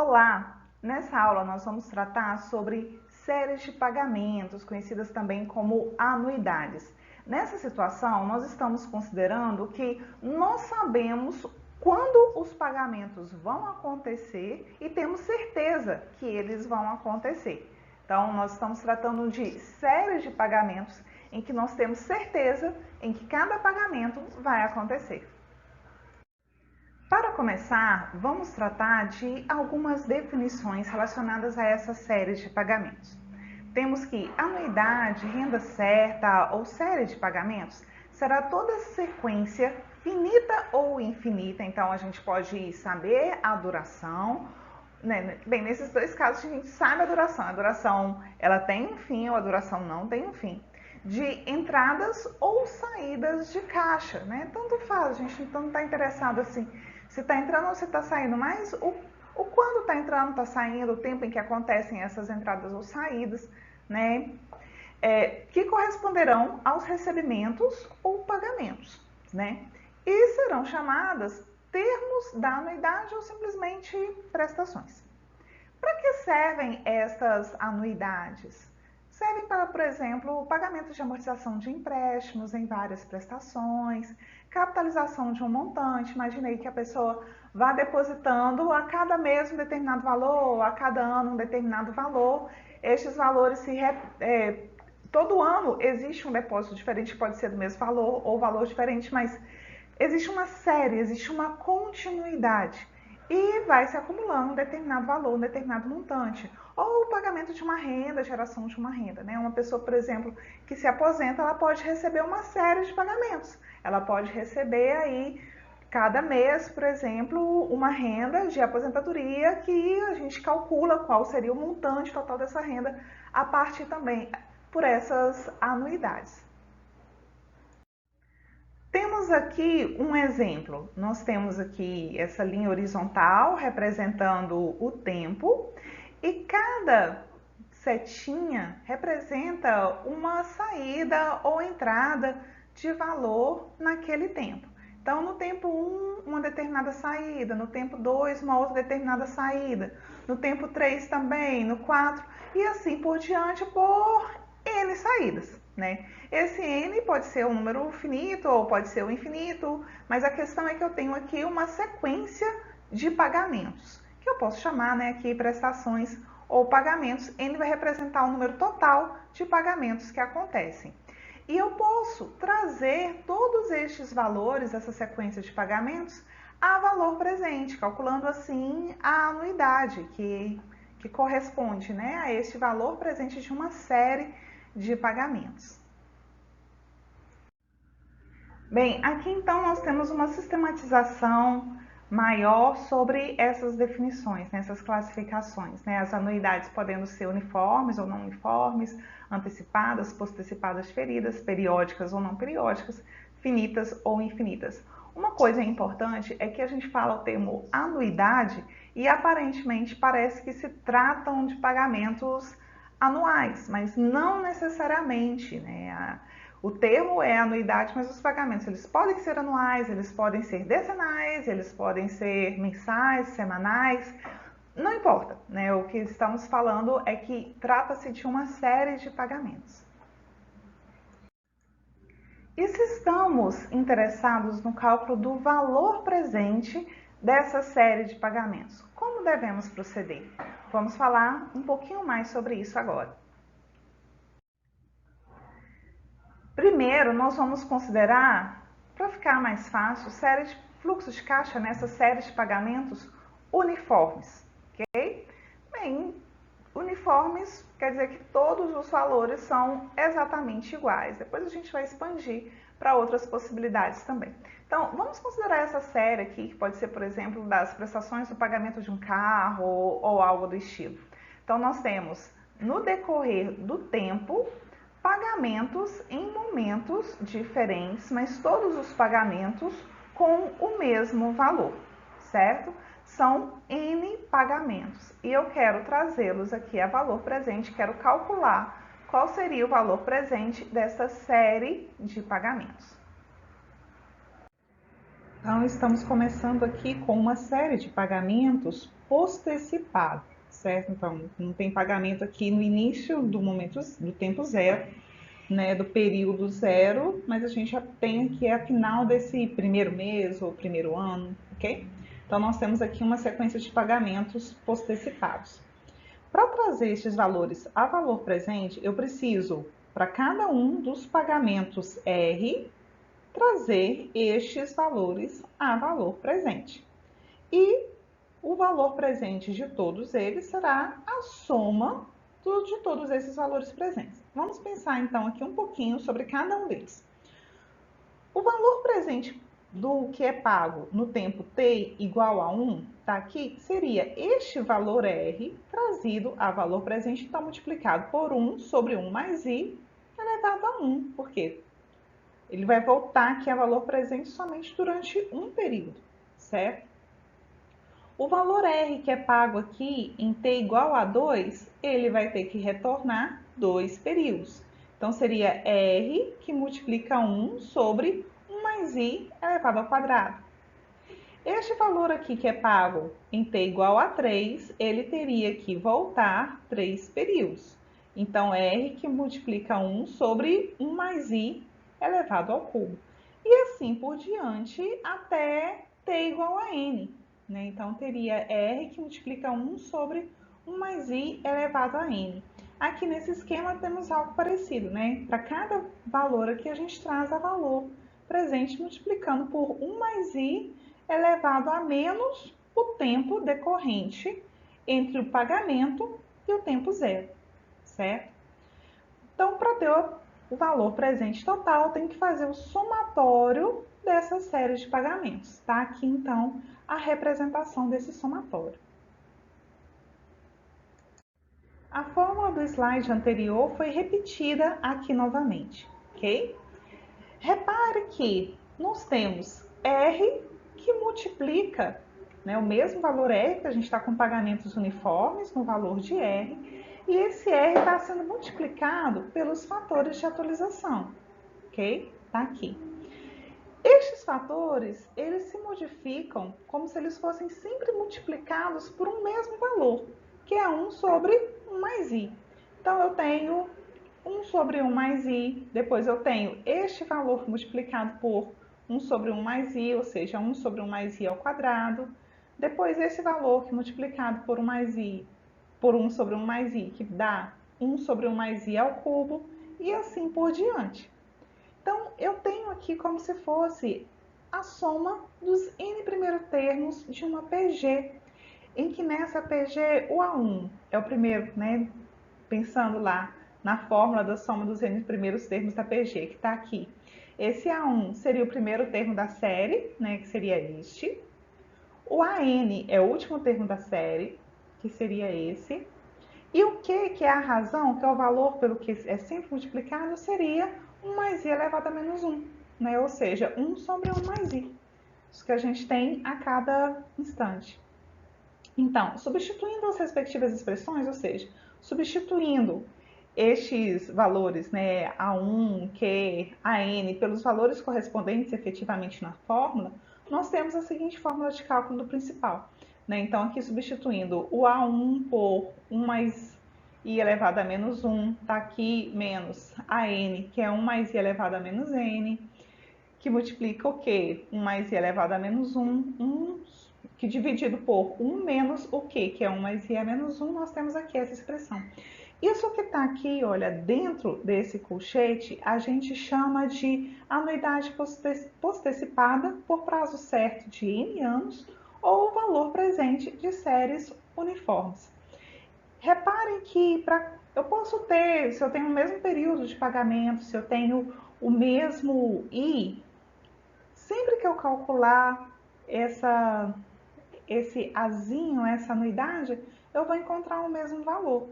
Olá! Nessa aula nós vamos tratar sobre séries de pagamentos, conhecidas também como anuidades. Nessa situação, nós estamos considerando que nós sabemos quando os pagamentos vão acontecer e temos certeza que eles vão acontecer. Então, nós estamos tratando de séries de pagamentos em que nós temos certeza em que cada pagamento vai acontecer. Para começar, vamos tratar de algumas definições relacionadas a essa série de pagamentos. Temos que anuidade, renda certa ou série de pagamentos será toda sequência finita ou infinita, então a gente pode saber a duração. Bem, nesses dois casos a gente sabe a duração ela tem um fim ou a duração não tem um fim. De entradas ou saídas de caixa, né? Tanto faz, a gente não está interessado assim se está entrando ou se está saindo, mas o quando está entrando, está saindo, o tempo em que acontecem essas entradas ou saídas, né? Que corresponderão aos recebimentos ou pagamentos, né? E serão chamadas termos da anuidade ou simplesmente prestações. Para que servem essas anuidades? Servem para, por exemplo, o pagamento de amortização de empréstimos em várias prestações, capitalização de um montante. Imaginei que a pessoa vá depositando a cada mês um determinado valor, a cada ano um determinado valor. Estes valores todo ano existe um depósito diferente, pode ser do mesmo valor ou valor diferente, mas existe uma série, existe uma continuidade e vai se acumulando um determinado valor, um determinado montante. Ou o pagamento de uma renda, geração de uma renda, né? Uma pessoa, por exemplo, que se aposenta, ela pode receber uma série de pagamentos. Ela pode receber aí, cada mês, por exemplo, uma renda de aposentadoria que a gente calcula qual seria o montante total dessa renda a partir também por essas anuidades. Temos aqui um exemplo. Nós temos aqui essa linha horizontal representando o tempo e cada setinha representa uma saída ou entrada de valor naquele tempo. Então, no tempo 1, uma determinada saída, no tempo 2, uma outra determinada saída, no tempo 3 também, no 4 e assim por diante por N saídas, né? Esse N pode ser um número finito ou pode ser o infinito, mas a questão é que eu tenho aqui uma sequência de pagamentos, que eu posso chamar, né, aqui prestações ou pagamentos. N vai representar o número total de pagamentos que acontecem. E eu posso trazer todos estes valores, essa sequência de pagamentos, a valor presente, calculando assim a anuidade, que corresponde, né, a este valor presente de uma série de pagamentos. Bem, aqui então nós temos uma sistematização maior sobre essas definições, né, essas classificações, né, as anuidades podendo ser uniformes ou não uniformes, antecipadas, postecipadas, diferidas, periódicas ou não periódicas, finitas ou infinitas. Uma coisa importante é que a gente fala o termo anuidade e aparentemente parece que se tratam de pagamentos anuais, mas não necessariamente, né? O termo é anuidade, mas os pagamentos eles podem ser anuais, eles podem ser decenais, eles podem ser mensais, semanais, não importa, né? O que estamos falando é que trata-se de uma série de pagamentos. E se estamos interessados no cálculo do valor presente dessa série de pagamentos, como devemos proceder? Vamos falar um pouquinho mais sobre isso agora. Primeiro, nós vamos considerar, para ficar mais fácil, série de fluxos de caixa nessa série de pagamentos uniformes, ok? Bem, uniformes quer dizer que todos os valores são exatamente iguais. Depois a gente vai expandir para outras possibilidades também. Então, vamos considerar essa série aqui, que pode ser, por exemplo, das prestações do pagamento de um carro ou algo do estilo. Então, nós temos, no decorrer do tempo, pagamentos em momentos diferentes, mas todos os pagamentos com o mesmo valor, certo? São N pagamentos e eu quero trazê-los aqui a valor presente, quero calcular qual seria o valor presente dessa série de pagamentos. Então, estamos começando aqui com uma série de pagamentos postecipado, certo? Então, não tem pagamento aqui no início do tempo zero, né, do período zero, mas a gente já tem aqui a final desse primeiro mês ou primeiro ano, ok? Então, nós temos aqui uma sequência de pagamentos postecipados. Para trazer estes valores a valor presente, eu preciso, para cada um dos pagamentos R, trazer estes valores a valor presente. E o valor presente de todos eles será a soma de todos esses valores presentes. Vamos pensar então aqui um pouquinho sobre cada um deles. O valor presente do que é pago no tempo t igual a 1, tá aqui, seria este valor R trazido a valor presente, então multiplicado por 1 sobre 1 mais i elevado a 1, porque ele vai voltar aqui a valor presente somente durante um período, certo? O valor R que é pago aqui em t igual a 2, ele vai ter que retornar 2 períodos. Então, seria R que multiplica 1 sobre 1 mais i elevado ao quadrado. Este valor aqui que é pago em t igual a 3, ele teria que voltar 3 períodos. Então, R que multiplica 1 sobre 1 mais i elevado ao cubo. E assim por diante até t igual a n. Né? Então, teria R que multiplica 1 sobre 1 mais i elevado a n. Aqui nesse esquema temos algo parecido, né? Para cada valor aqui a gente traz a valor presente multiplicando por 1 mais i elevado a menos o tempo decorrente entre o pagamento e o tempo zero, certo? Então, para ter o valor presente total, tem que fazer o somatório dessa série de pagamentos. Tá aqui, então, a representação desse somatório. A fórmula do slide anterior foi repetida aqui novamente, ok? Repare que nós temos R que multiplica, né, o mesmo valor R, que a gente está com pagamentos uniformes no valor de R, e esse R está sendo multiplicado pelos fatores de atualização, ok? Tá aqui. Estes fatores, eles se modificam como se eles fossem sempre multiplicados por um mesmo valor, que é 1 sobre 1 mais i. Então, eu tenho 1 sobre 1 mais i, depois eu tenho este valor multiplicado por 1 sobre 1 mais i, ou seja, 1 sobre 1 mais i ao quadrado. Depois esse valor que multiplicado por 1 mais i, por 1 sobre 1 mais i, que dá 1 sobre 1 mais i ao cubo, e assim por diante. Então, eu tenho aqui como se fosse a soma dos n primeiros termos de uma PG, em que nessa PG o A1 é o primeiro, né? Pensando lá na fórmula da soma dos n primeiros termos da PG, que está aqui. Esse A1 seria o primeiro termo da série, né? Que seria este. O AN é o último termo da série, que seria esse. E o Q, que é a razão, que é o valor pelo que é sempre multiplicado, seria 1 mais i elevado a menos 1, né? Ou seja, 1 sobre 1 mais i. Isso que a gente tem a cada instante. Então, substituindo as respectivas expressões, ou seja, substituindo estes valores, né, A1, Q, AN, pelos valores correspondentes efetivamente na fórmula, nós temos a seguinte fórmula de cálculo do principal. Né? Então, aqui substituindo o A1 por 1 mais i elevado a menos 1, está aqui menos AN, que é 1 mais i elevado a menos n, que multiplica o quê? 1 mais i elevado a menos 1, que dividido por 1 menos o quê? Que é 1 mais i a menos 1, nós temos aqui essa expressão. Isso que está aqui, olha, dentro desse colchete, a gente chama de anuidade postecipada por prazo certo de n anos ou valor presente de séries uniformes. Reparem que eu posso ter, se eu tenho o mesmo período de pagamento, se eu tenho o mesmo I, sempre que eu calcular esse azinho, essa anuidade, eu vou encontrar o mesmo valor.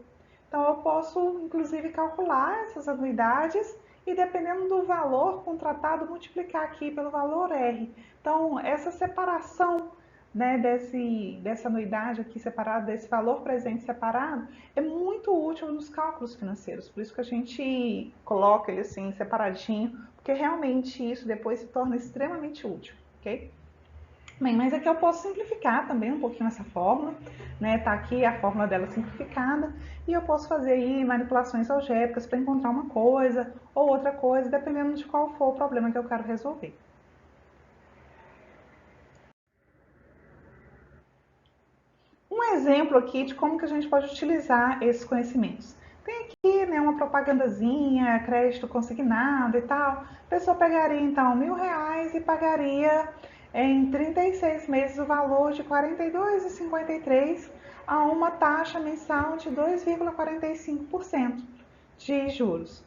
Então, eu posso, inclusive, calcular essas anuidades e, dependendo do valor contratado, multiplicar aqui pelo valor R. Então, essa separação, né, dessa anuidade aqui separada, desse valor presente separado, é muito útil nos cálculos financeiros. Por isso que a gente coloca ele assim, separadinho, porque realmente isso depois se torna extremamente útil, ok? Bem, mas aqui eu posso simplificar também um pouquinho essa fórmula, né? Tá aqui a fórmula dela simplificada e eu posso fazer aí manipulações algébricas para encontrar uma coisa ou outra coisa, dependendo de qual for o problema que eu quero resolver. Um exemplo aqui de como que a gente pode utilizar esses conhecimentos. Tem aqui, né, uma propagandazinha, crédito consignado e tal. A pessoa pegaria então R$ 1.000 e pagaria em 36 meses o valor de R$ 42,53 a uma taxa mensal de 2,45% de juros.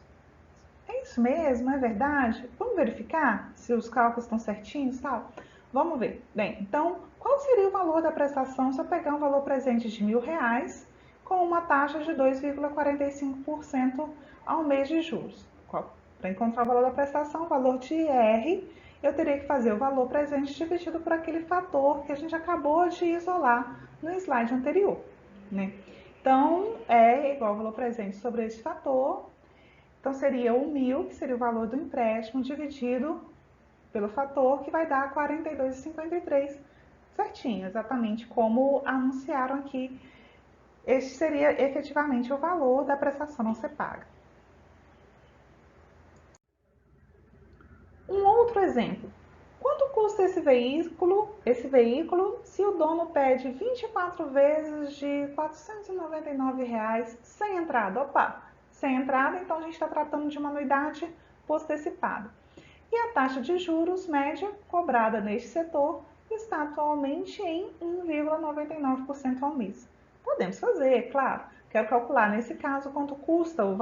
É isso mesmo? É verdade? Vamos verificar se os cálculos estão certinhos e tal? Vamos ver. Bem, então, qual seria o valor da prestação se eu pegar um valor presente de R$ 1.000 com uma taxa de 2,45% ao mês de juros? Para encontrar o valor da prestação, o valor de R, eu teria que fazer o valor presente dividido por aquele fator que a gente acabou de isolar no slide anterior, né? Então, é igual ao valor presente sobre esse fator. Então, seria o 1.000, que seria o valor do empréstimo, dividido pelo fator, que vai dar 42,53, certinho, exatamente como anunciaram aqui. Este seria efetivamente o valor da prestação a ser paga. Um outro exemplo. Quanto custa esse veículo, se o dono pede 24 vezes de R$ 499 sem entrada? Opa, sem entrada, então a gente está tratando de uma anuidade postecipada. E a taxa de juros média cobrada neste setor está atualmente em 1,99% ao mês. Podemos fazer, claro. Quero calcular, nesse caso, quanto custa o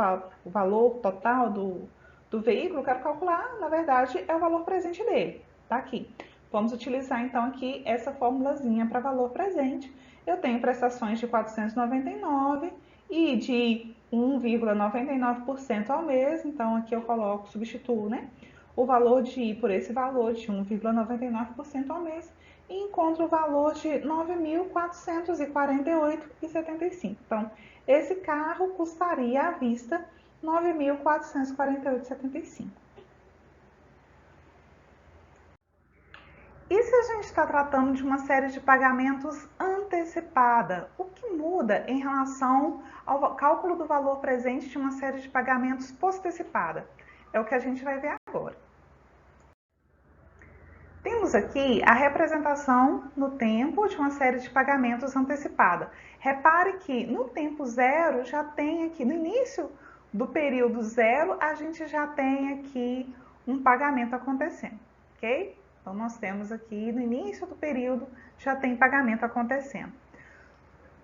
valor total do veículo. Quero calcular, na verdade, é o valor presente dele. Tá aqui. Vamos utilizar, então, aqui essa formulazinha para valor presente. Eu tenho prestações de 499 e de 1,99% ao mês. Então, aqui eu coloco, substituo, né? O valor de I por esse valor de 1,99% ao mês e encontro o valor de R$ 9.448,75. Então, esse carro custaria à vista R$ 9.448,75. E se a gente está tratando de uma série de pagamentos antecipada, o que muda em relação ao cálculo do valor presente de uma série de pagamentos postecipada? É o que a gente vai ver agora. Temos aqui a representação no tempo de uma série de pagamentos antecipada. Repare que no tempo zero já tem aqui, no início do período zero, a gente já tem aqui um pagamento acontecendo, ok? Então, nós temos aqui no início do período já tem pagamento acontecendo.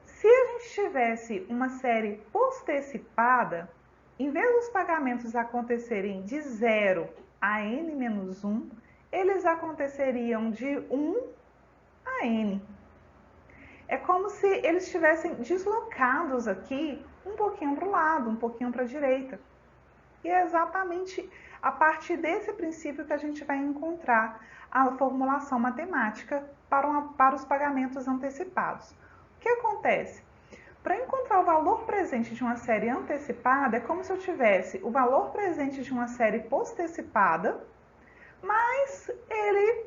Se a gente tivesse uma série postecipada, em vez dos pagamentos acontecerem de 0 a n-1, eles aconteceriam de 1 a n. É como se eles estivessem deslocados aqui um pouquinho para o lado, um pouquinho para a direita. E é exatamente a partir desse princípio que a gente vai encontrar a formulação matemática para os pagamentos antecipados. O que acontece? Para encontrar o valor presente de uma série antecipada, é como se eu tivesse o valor presente de uma série postecipada, mas ele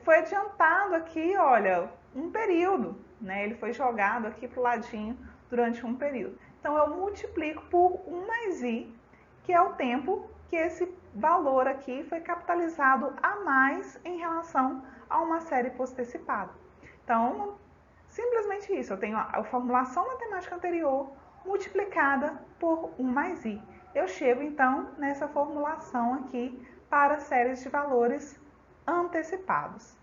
foi adiantado aqui, olha, um período, né? Ele foi jogado aqui para o ladinho durante um período. Então, eu multiplico por 1 mais i, que é o tempo que esse valor aqui foi capitalizado a mais em relação a uma série postecipada. Então, simplesmente isso, eu tenho a formulação matemática anterior multiplicada por 1 mais i. Eu chego, então, nessa formulação aqui para séries de valores antecipados.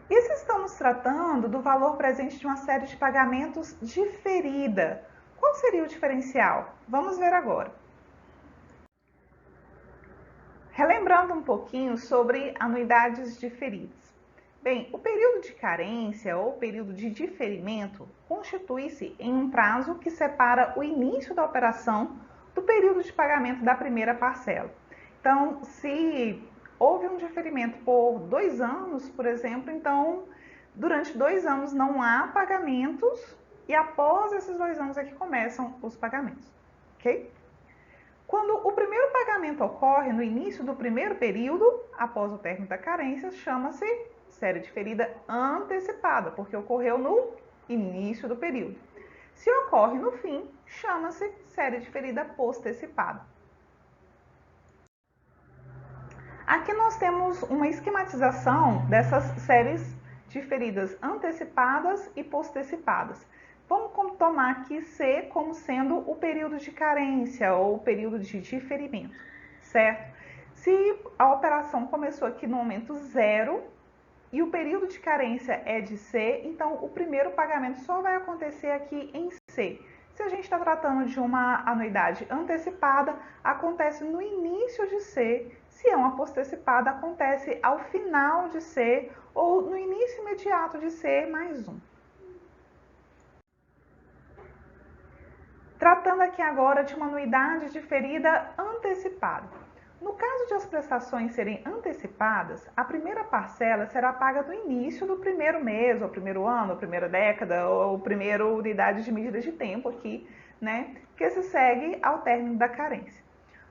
E se estamos tratando do valor presente de uma série de pagamentos diferida, qual seria o diferencial? Vamos ver agora. Relembrando um pouquinho sobre anuidades diferidas. Bem, o período de carência ou período de diferimento constitui-se em um prazo que separa o início da operação do período de pagamento da primeira parcela. Então, se houve um diferimento por 2 anos, por exemplo, então durante 2 anos não há pagamentos e após esses 2 anos é que começam os pagamentos, ok? Quando o primeiro pagamento ocorre no início do primeiro período, após o término da carência, chama-se série diferida antecipada, porque ocorreu no início do período. Se ocorre no fim, chama-se série diferida postecipada. Aqui nós temos uma esquematização dessas séries diferidas antecipadas e postecipadas. Vamos tomar aqui C como sendo o período de carência ou o período de diferimento, certo? Se a operação começou aqui no momento 0 e o período de carência é de C, então o primeiro pagamento só vai acontecer aqui em C. Se a gente está tratando de uma anuidade antecipada, acontece no início de C. Se é uma postecipada, acontece ao final de C ou no início imediato de C mais um. Tratando aqui agora de uma anuidade diferida antecipada. No caso de as prestações serem antecipadas, a primeira parcela será paga no início do primeiro mês, ou primeiro ano, ou primeira década, ou primeira unidade de medida de tempo aqui, né, que se segue ao término da carência.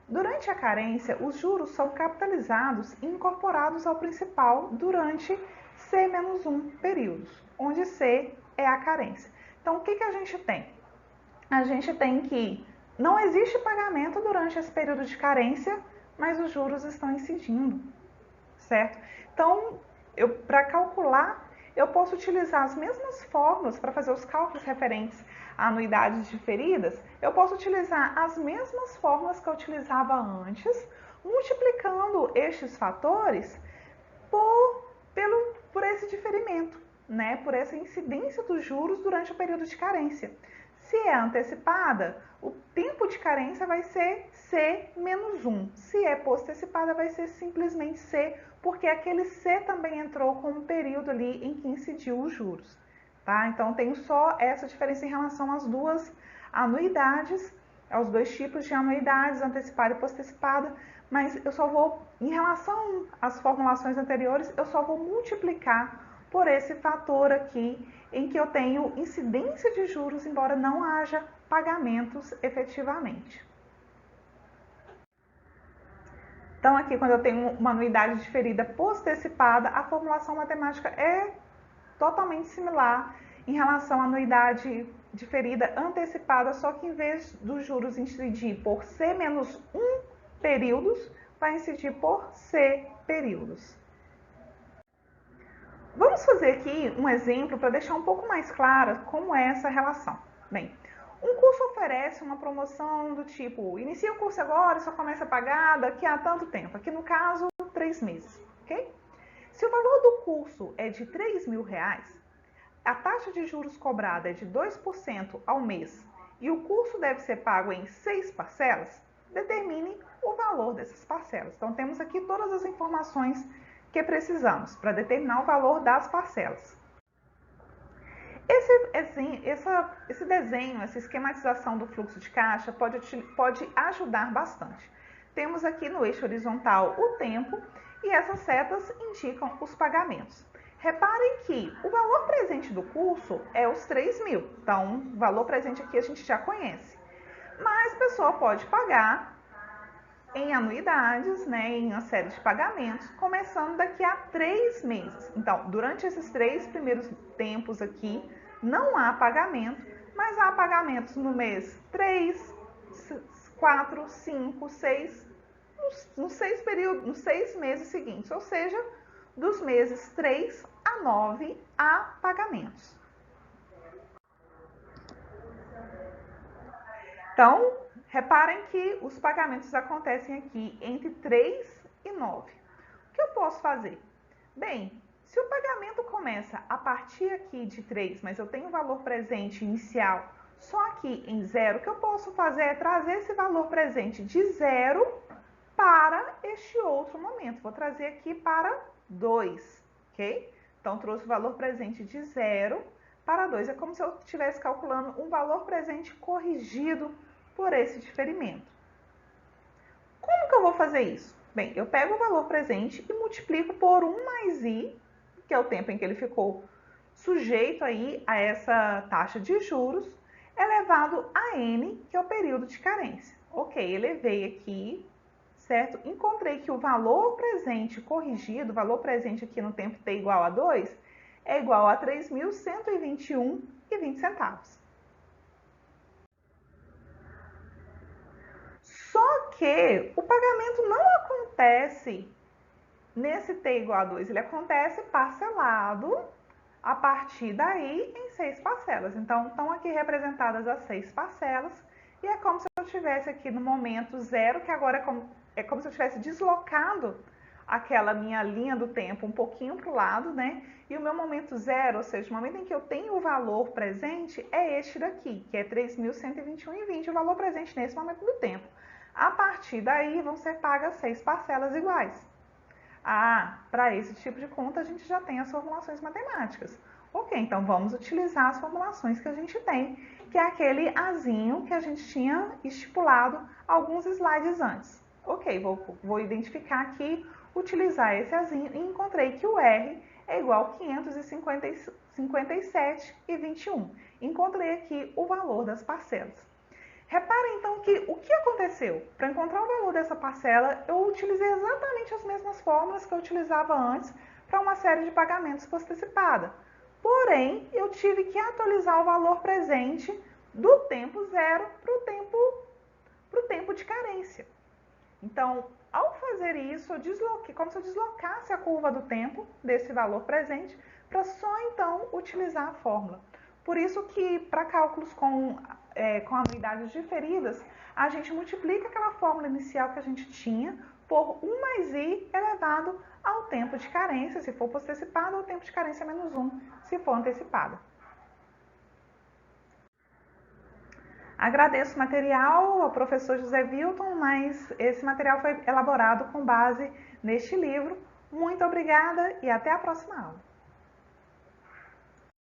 Durante a carência, os juros são capitalizados e incorporados ao principal durante C-1 períodos, onde C é a carência. Então, o que a gente tem? A gente tem que não existe pagamento durante esse período de carência, mas os juros estão incidindo, certo? Então, para calcular, eu posso utilizar as mesmas fórmulas para fazer os cálculos referentes a anuidades diferidas, eu posso utilizar as mesmas fórmulas que eu utilizava antes, multiplicando estes fatores por esse diferimento, né? Por essa incidência dos juros durante o período de carência. Se é antecipada, o tempo de carência vai ser C menos 1. Se é postecipada, vai ser simplesmente C, porque aquele C também entrou como período ali em que incidiu os juros. Tá? Então, tenho só essa diferença em relação às duas anuidades, aos dois tipos de anuidades, antecipada e postecipada, mas eu só vou, em relação às formulações anteriores, eu só vou multiplicar por esse fator aqui, em que eu tenho incidência de juros, embora não haja pagamentos efetivamente. Então, aqui, quando eu tenho uma anuidade diferida postecipada, a formulação matemática é totalmente similar em relação à anuidade diferida antecipada, só que em vez dos juros incidir por C menos 1 períodos, vai incidir por C períodos. Vamos fazer aqui um exemplo para deixar um pouco mais clara como é essa relação. Bem, um curso oferece uma promoção do tipo, inicia o curso agora e só começa a pagar daqui a tanto tempo. Aqui no caso, 3 meses, ok? Se o valor do curso é de R$3.000, a taxa de juros cobrada é de 2% ao mês e o curso deve ser pago em 6 parcelas, determine o valor dessas parcelas. Então, temos aqui todas as informações que precisamos para determinar o valor das parcelas. Esse desenho, essa esquematização do fluxo de caixa pode ajudar bastante. Temos aqui no eixo horizontal o tempo e essas setas indicam os pagamentos. Reparem que o valor presente do curso é os 3.000, então o valor presente aqui a gente já conhece. Mas a pessoa pode pagar em anuidades, né, em uma série de pagamentos, começando daqui a 3 meses. Então, durante esses 3 primeiros tempos aqui, não há pagamento, mas há pagamentos no mês 3, 4, 5, 6, nos 6 meses seguintes, ou seja, dos meses 3 a 9 há pagamentos. Então, reparem que os pagamentos acontecem aqui entre 3 e 9. O que eu posso fazer? Bem, se o pagamento começa a partir aqui de 3, mas eu tenho o valor presente inicial só aqui em 0, o que eu posso fazer é trazer esse valor presente de 0 para este outro momento. Vou trazer aqui para 2, ok? Então, trouxe o valor presente de 0 para 2. É como se eu estivesse calculando um valor presente corrigido por esse diferimento. Como que eu vou fazer isso? Bem, eu pego o valor presente e multiplico por 1 mais i, que é o tempo em que ele ficou sujeito aí a essa taxa de juros, elevado a n, que é o período de carência. Ok, elevei aqui, certo? Encontrei que o valor presente corrigido, o valor presente aqui no tempo t igual a 2, é igual a 3.121,20 centavos. Só que o pagamento não acontece nesse t igual a 2, ele acontece parcelado a partir daí em 6 parcelas. Então, estão aqui representadas as 6 parcelas e é como se eu estivesse aqui no momento zero, que agora é como se eu tivesse deslocado aquela minha linha do tempo um pouquinho para o lado, né? E o meu momento zero, ou seja, o momento em que eu tenho o valor presente, é este daqui, que é 3.121,20, o valor presente nesse momento do tempo. A partir daí, vão ser pagas 6 parcelas iguais. Para esse tipo de conta, a gente já tem as formulações matemáticas. Ok, então vamos utilizar as formulações que a gente tem, que é aquele azinho que a gente tinha estipulado alguns slides antes. Ok, vou identificar aqui, utilizar esse azinho e encontrei que o R é igual a 557,21. Encontrei aqui o valor das parcelas. Reparem então que o que aconteceu? Para encontrar o valor dessa parcela, eu utilizei exatamente as mesmas fórmulas que eu utilizava antes para uma série de pagamentos post-antecipada. Porém, eu tive que atualizar o valor presente do tempo zero para o tempo de carência. Então, ao fazer isso, eu desloquei, como se eu deslocasse a curva do tempo desse valor presente para só então utilizar a fórmula. Por isso que para cálculos com anuidades diferidas, a gente multiplica aquela fórmula inicial que a gente tinha por 1 mais i elevado ao tempo de carência, se for post-antecipado, ou tempo de carência menos 1, se for antecipada. Agradeço o material ao professor José Wilton, mas esse material foi elaborado com base neste livro. Muito obrigada e até a próxima aula.